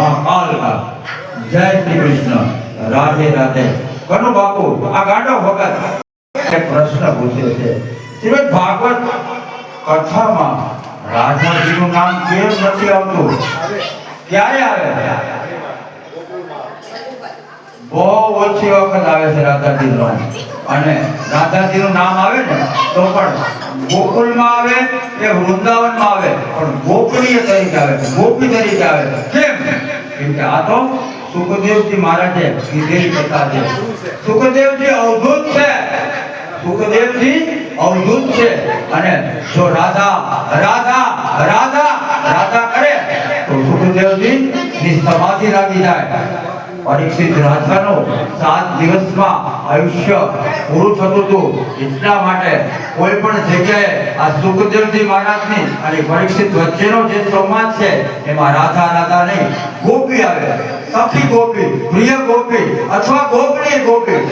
महाकाल का। जय श्री कृष्ण। राधे राधे। कनु बापू आ गांडो भगत एक प्रश्न पूछे छे। श्रीमद् भागवत कथाમાં રાધાજીનું નામ કેમ નથી આવતું? ક્યારે આવે? બહુ ઓછી વખત આવે છે રાધાજીનું નામ. અને રાધાજીનું નામ આવે ને તો પણ ગોકુળમાં આવે કે વૃંદાવનમાં આવે, પણ ગોપનીય તરીકે આવે, ગોપી તરીકે આવે. કેમ? કેમ કે આ તો સુખદેવજી મહારાજે કીધેલી કથા છે. સુખદેવજી અવધૂત છે. સુખદેવજી અવધૂત છે. અને જો રાધા રાધા રાધા રાધા કરે તો સુખદેવજી ની સમાધિ લાગી જાય. પરીક્ષિત રાજાનો 7 દિવસમાં આયુષ્ય પૂરું થતું હતું. એટલા માટે કોઈ પણ જગ્યાએ આ સુખદેવજી મહારાજની અને પરીક્ષિત વચ્ચેનો જે સંવાદ છે એમાં રાધા રાધા નહીં, ગોપી આવે. સખી ગોપી, પ્રિય ગોપી અથવા ગોપનીય ગોપી.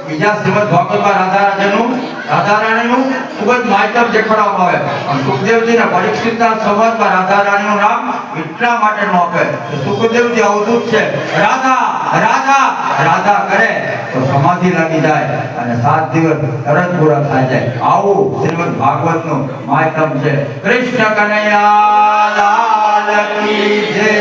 બીજા શ્રીમદ ભાગવતમાં રાધા રાણીનું ખૂબ જ માધ્યમ દેખાડવામાં આવે. અને સુખદેવજીના પરીક્ષિતના સંવાદમાં રાધા રાણીનું નામ એટલા માટે ન આપે કે સુખદેવજી અવધૂત છે. રાધા રાધા રાધા કરે તો સમાધિ લાગી જાય અને 7 દિવસ તરત પૂરા થઈ જાય. આવું શ્રીમદ ભાગવતનું માધ્યમ છે. કૃષ્ણ કનૈયા લાલ કી જય.